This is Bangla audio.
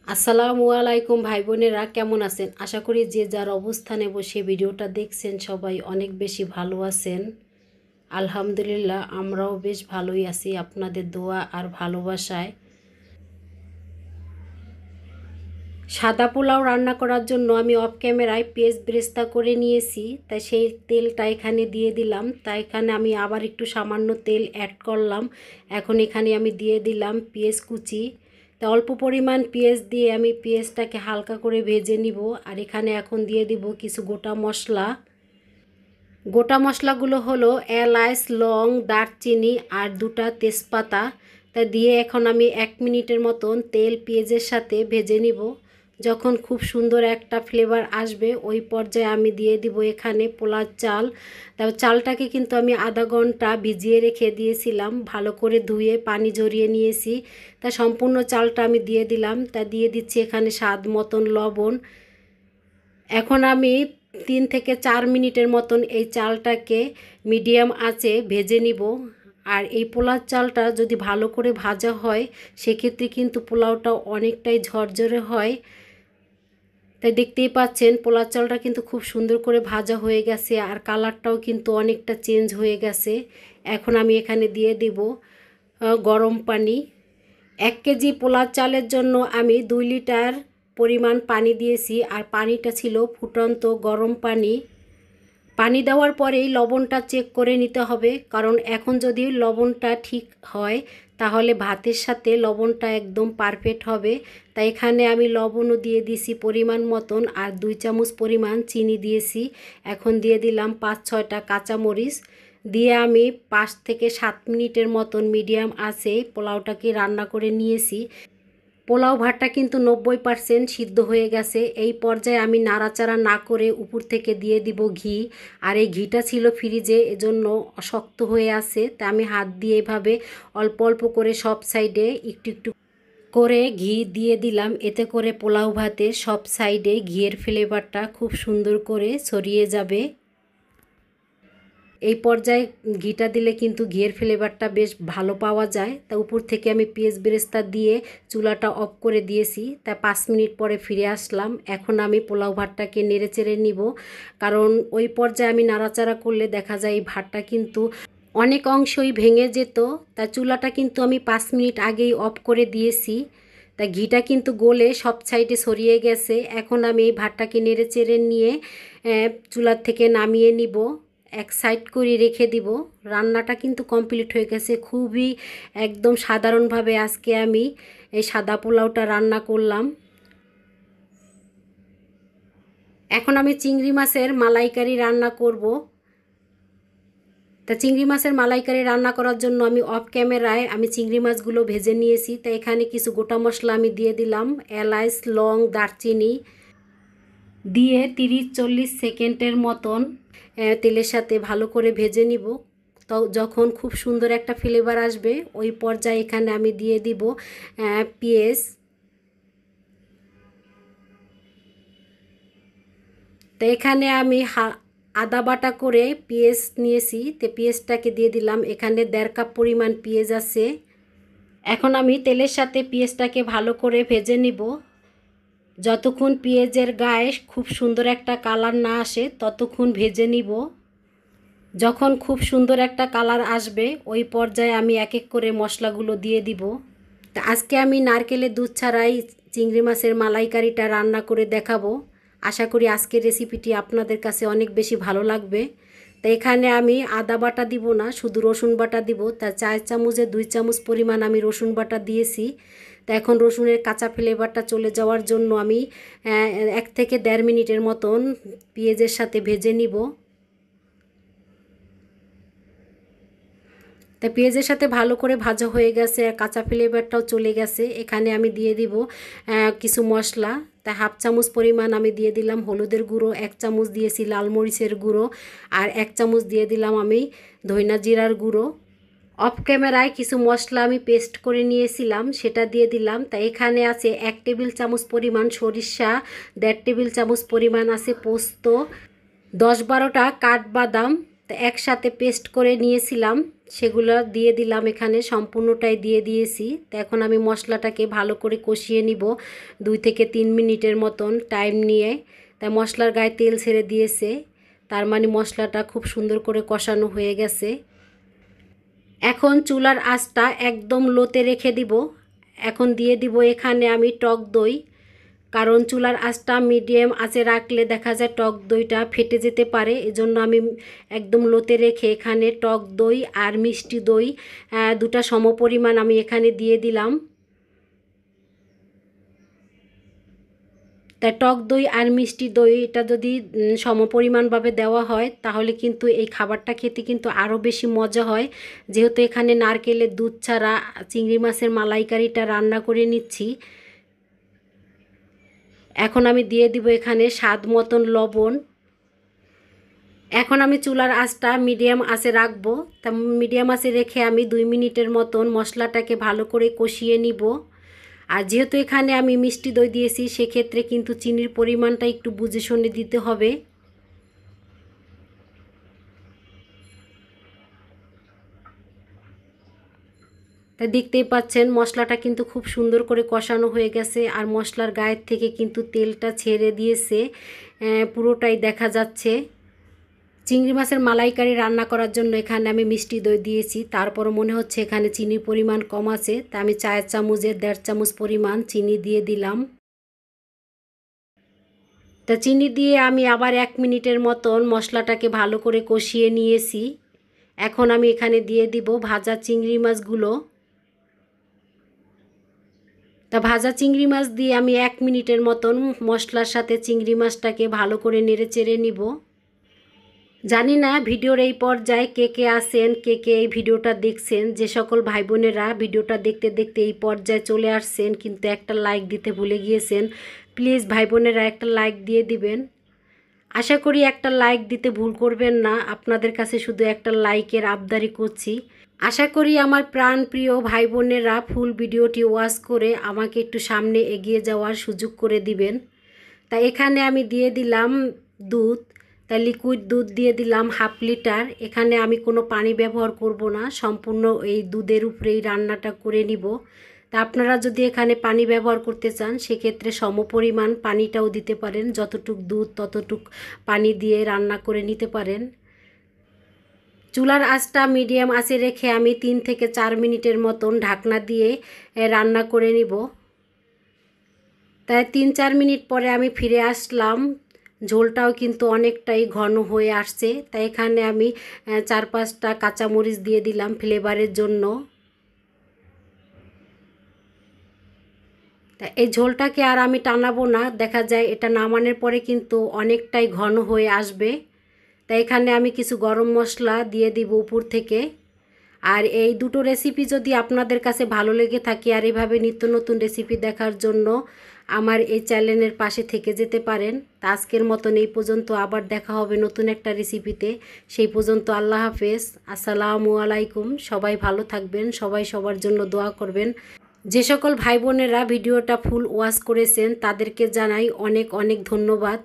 আসসালামু আলাইকুম ভাই বোনেরা, কেমন আছেন? আশা করি যে যার অবস্থানে বসে ভিডিওটা দেখছেন সবাই অনেক বেশি ভালো আছেন। আলহামদুলিল্লাহ, আমরাও বেশ ভালোই আছি আপনাদের দোয়া আর ভালোবাসায়। সাদা পোলাও রান্না করার জন্য আমি অফ ক্যামেরায় পেঁয়াজ বেরেস্তা করে নিয়েছি, তাই সেই তেলটা এখানে দিয়ে দিলাম। তাই এখানে আমি আবার একটু সামান্য তেল অ্যাড করলাম। এখন এখানে আমি দিয়ে দিলাম পেঁয়াজ কুচি। তা অল্প পরিমাণ পেঁয়াজ দিয়ে আমি পেঁয়াজটাকে হালকা করে ভেজে নিব। আর এখানে এখন দিয়ে দিব কিছু গোটা মশলা। গোটা মশলাগুলো হলো এলাচ, লং, দারচিনি আর দুটা তেজপাতা। তা দিয়ে এখন আমি 1 মিনিটের মতন তেল পেঁয়াজের সাথে ভেজে নিব। যখন খুব সুন্দর একটা ফ্লেভার আসবে ওই পর্যায়ে আমি দিয়ে দিব এখানে পোলার চাল। তারপর চালটাকে কিন্তু আমি আধা ঘন্টা ভিজিয়ে রেখে দিয়েছিলাম, ভালো করে ধুয়ে পানি ঝরিয়ে নিয়েছি। তা সম্পূর্ণ চালটা আমি দিয়ে দিলাম। তা দিয়ে দিচ্ছি এখানে স্বাদ মতন লবণ। এখন আমি 3 থেকে 4 মিনিটের মতন এই চালটাকে মিডিয়াম আঁচে ভেজে নিব। আর এই পোলাও চালটা যদি ভালো করে ভাজা হয় সেক্ষেত্রে কিন্তু পোলাওটা অনেকটাই ঝরঝরে হয়। তাই দেখতেই পাচ্ছেন পোলাও চালটা কিন্তু খুব সুন্দর করে ভাজা হয়ে গেছে আর কালারটাও কিন্তু অনেকটা চেঞ্জ হয়ে গেছে। এখন আমি এখানে দিয়ে দেব গরম পানি। 1 কেজি পোলাও চালের জন্য আমি 2 লিটার পরিমাণ পানি দিয়েছি আর পানিটা ছিল ফুটন্ত গরম পানি। পানি দেওয়ার পরেই লবণটা চেক করে নিতে হবে, কারণ এখন যদি লবণটা ঠিক হয় তাহলে ভাতের সাথে লবণটা একদম পারফেক্ট হবে। তাই এখানে আমি লবণও দিয়ে দিয়েছি পরিমাণ মতন আর 2 চামচ পরিমাণ চিনি দিয়েছি। এখন দিয়ে দিলাম 5-6টা কাঁচামরিচ দিয়ে আমি 5 থেকে 7 মিনিটের মতন মিডিয়াম আঁচে পোলাওটাকে রান্না করে নিয়েছি। পোলাও ভাতটা কিন্তু 90% সিদ্ধ হয়ে গেছে। এই পর্যায়ে আমি নাড়াচাড়া না করে উপর থেকে দিয়ে দিব ঘি। আর এই ঘিটা ছিল ফ্রিজে, এজন্য শক্ত হয়ে আছে। তা আমি হাত দিয়ে এভাবে অল্প অল্প করে সব সাইডে একটু একটু করে ঘি দিয়ে দিলাম। এতে করে পোলাও ভাতের সব সাইডে ঘিয়ের ফ্লেভারটা খুব সুন্দর করে ছড়িয়ে যাবে। এই পর্যায়ে ঘিটা দিলে কিন্তু ঘিয়ের ফ্লেভারটা বেশ ভালো পাওয়া যায়। তা উপর থেকে আমি পেঁয়াজ বেরেস্তা দিয়ে চুলাটা অফ করে দিয়েছি। তা 5 মিনিট পরে ফিরে আসলাম। এখন আমি পোলাও ভাতটাকে নেড়ে চেড়ে নিব, কারণ ওই পর্যায়ে আমি নাড়াচাড়া করলে দেখা যায় এই ভাতটা কিন্তু অনেক অংশই ভেঙে যেত। তা চুলাটা কিন্তু আমি 5 মিনিট আগেই অফ করে দিয়েছি। তা ঘিটা কিন্তু গলে সব সাইডে ছড়িয়ে গেছে। এখন আমি এই ভাতটাকে নেড়ে চেড়ে নিয়ে চুলার থেকে নামিয়ে নিব, এক সাইড করে রেখে দিব। রান্নাটা কিন্তু কমপ্লিট হয়ে গেছে। খুবই একদম সাধারণভাবে আজকে আমি এই সাদা পোলাওটা রান্না করলাম। এখন আমি চিংড়ি মাছের মালাইকারি রান্না করব। তা চিংড়ি মাছের মালাইকারি রান্না করার জন্য আমি অফ ক্যামেরায় আমি চিংড়ি মাছগুলো ভেজে নিয়েছি। তা এখানে কিছু গোটা মশলা আমি দিয়ে দিলাম, এলাচ, লং, দারচিনি দিয়ে 30-40 সেকেন্ডের মতন তেলের সাথে ভালো করে ভেজে নিব। তো যখন খুব সুন্দর একটা ফ্লেভার আসবে ওই পর্যায়ে এখানে আমি দিয়ে দিব পেঁয়াজ। তো এখানে আমি আদা বাটা করে পেঁয়াজ নিয়েছি, তো পেঁয়াজটাকে দিয়ে দিলাম। এখানে 1.5 কাপ পরিমাণ পেঁয়াজ আছে। এখন আমি তেলের সাথে পেঁয়াজটাকে ভালো করে ভেজে নিব। যতক্ষণ পেঁয়াজের গায়ে খুব সুন্দর একটা কালার না আসে ততক্ষণ ভেজে নিব। যখন খুব সুন্দর একটা কালার আসবে ওই পর্যায়ে আমি এক এক করে মশলাগুলো দিয়ে দিব। তা আজকে আমি নারকেলের দুধ ছাড়াই চিংড়ি মাছের মালাইকারিটা রান্না করে দেখাবো। আশা করি আজকের রেসিপিটি আপনাদের কাছে অনেক বেশি ভালো লাগবে। তা এখানে আমি আদা বাটা দিব না, শুধু রসুন বাটা দিব। তা 4 চামচে 2 চামচ পরিমাণ আমি রসুন বাটা দিয়েছি। তা এখন রসুনের কাঁচা ফ্লেভারটা চলে যাওয়ার জন্য আমি 1 থেকে 1.5 মিনিটের মতন পেঁয়াজের সাথে ভেজে নিব। তা পেঁয়াজের সাথে ভালো করে ভাজা হয়ে গেছে আর কাঁচা ফ্লেভারটাও চলে গেছে। এখানে আমি দিয়ে দিব কিছু মশলা। তা 1/2 চামচ পরিমাণ আমি দিয়ে দিলাম হলুদের গুঁড়ো, 1 চামচ দিয়েছি লাল মরিচের গুঁড়ো আর 1 চামচ দিয়ে দিলাম আমি ধইনা জিরার গুঁড়ো। অফ ক্যামেরায় কিছু মশলা আমি পেস্ট করে নিয়েছিলাম, সেটা দিয়ে দিলাম। তা এখানে আছে 1 টেবিল চামচ পরিমাণ সরিষা, 1.5 টেবিল চামচ পরিমাণ আছে পোস্ত, 10-12টা কাঠবাদাম তো একসাথে পেস্ট করে নিয়েছিলাম, সেগুলো দিয়ে দিলাম এখানে, সম্পূর্ণটাই দিয়ে দিয়েছি। তো এখন আমি মশলাটাকে ভালো করে কষিয়ে নিব 2 থেকে 3 মিনিটের মতন টাইম নিয়ে। তাই মশলার গায়ে তেল ছেড়ে দিয়েছে, তার মানে মশলাটা খুব সুন্দর করে কষানো হয়ে গেছে। এখন চুলার আঁচটা একদম লোতে রেখে দিব। এখন দিয়ে দিব এখানে আমি টক দই, কারণ চুলার আঁচটা মিডিয়াম আঁচে রাখলে দেখা যায় টক দইটা ফেটে যেতে পারে। এজন্য আমি একদম লোতে রেখে এখানে টক দই আর মিষ্টি দই দুটা সমপরিমাণ আমি এখানে দিয়ে দিলাম। তাই টক দই আর মিষ্টি দই এটা যদি সমপরিমাণভাবে দেওয়া হয় তাহলে কিন্তু এই খাবারটা খেতে কিন্তু আরও বেশি মজা হয়। যেহেতু এখানে নারকেলের দুধ ছাড়া চিংড়ি মাছের মালাইকারিটা রান্না করে নিচ্ছি। এখন আমি দিয়ে দিব এখানে স্বাদ মতন লবণ। এখন আমি চুলার আঁচটা মিডিয়াম আঁচে রাখবো। তা মিডিয়াম আঁচে রেখে আমি 2 মিনিটের মতন মশলাটাকে ভালো করে কষিয়ে নিব। আর যেহেতু এখানে আমি মিষ্টি দই দিয়েছি, সেক্ষেত্রে কিন্তু চিনির পরিমাণটা একটু বুঝে শুনে দিতে হবে। তা দেখতেই পাচ্ছেন মশলাটা কিন্তু খুব সুন্দর করে কষানো হয়ে গেছে, আর মশলার গায়ের থেকে কিন্তু তেলটা ছেড়ে দিয়েছে, পুরোটাই দেখা যাচ্ছে। চিংড়ি মাছের মালাইকারি রান্না করার জন্য এখানে আমি মিষ্টি দই দিয়েছি, তারপরও মনে হচ্ছে এখানে চিনির পরিমাণ কম আছে, তা আমি চায়ের চামচের 1.5 চামচ পরিমাণ চিনি দিয়ে দিলাম। তা চিনি দিয়ে আমি আবার 1 মিনিটের মতন মশলাটাকে ভালো করে কষিয়ে নিয়েছি। এখন আমি এখানে দিয়ে দিব ভাজা চিংড়ি মাছগুলো। তা ভাজা চিংড়ি মাছ দিয়ে আমি 1 মিনিটের মতন মশলার সাথে চিংড়ি মাছটাকে ভালো করে নেড়ে চেড়ে নিব। জানি না ভিডিওর এই পর্যায়ে কে কে আছেন, কে কে এই ভিডিওটা দেখছেন। যে সকল ভাই বোনেরা ভিডিওটা দেখতে দেখতে এই পর্যায়ে চলে আসছেন কিন্তু একটা লাইক দিতে ভুলে গিয়েছেন, প্লিজ ভাই বোনেরা একটা লাইক দিয়ে দিবেন। আশা করি একটা লাইক দিতে ভুল করবেন না, আপনাদের কাছে শুধু একটা লাইকের আবদারি করছি। আশা করি আমার প্রাণপ্রিয় ভাই বোনেরা ফুল ভিডিওটি ওয়াচ করে আমাকে একটু সামনে এগিয়ে যাওয়ার সুযোগ করে দিবেন। তা এখানে আমি দিয়ে দিলাম দুধ। তা লিকুইড দুধ দিয়ে দিলাম 1/2 লিটার। এখানে আমি কোনো পানি ব্যবহার করব না, সম্পূর্ণ এই দুধের উপরেই রান্নাটা করে নিব। তা আপনারা যদি এখানে পানি ব্যবহার করতে চান সেক্ষেত্রে সমপরিমাণ পানিটাও দিতে পারেন, যতটুক দুধ ততটুক পানি দিয়ে রান্না করে নিতে পারেন। চুলার আঁচটা মিডিয়াম আঁচে রেখে আমি 3 থেকে 4 মিনিটের মতন ঢাকনা দিয়ে রান্না করে নিব। তাই 3-4 মিনিট পরে আমি ফিরে আসলাম। ঝোলটাও কিন্তু অনেকটাই ঘন হয়ে আসছে, তাই এখানে আমি 4-5টা কাঁচামরিচ দিয়ে দিলাম ফ্লেভারের জন্য। তা এই ঝোলটাকে আর আমি টানাবো না, দেখা যায় এটা নামানোর পরে কিন্তু অনেকটাই ঘন হয়ে আসবে। তাই এখানে আমি কিছু গরম মশলা দিয়ে দিব উপর থেকে। আর এই দুটো রেসিপি যদি আপনাদের কাছে ভালো লেগে থাকে আর এভাবে নিত্য নতুন রেসিপি দেখার জন্য আমার এই চ্যানেলের পাশে থেকে যেতে পারেন। তা আজকের মতন এই পর্যন্ত, আবার দেখা হবে নতুন একটা রেসিপিতে। সেই পর্যন্ত আল্লাহ হাফেজ, আসসালামু আলাইকুম। সবাই ভালো থাকবেন, সবাই সবার জন্য দোয়া করবেন। যে সকল ভাই বোনেরা ভিডিওটা ফুল ওয়াচ করেছেন তাদেরকে জানাই অনেক অনেক ধন্যবাদ।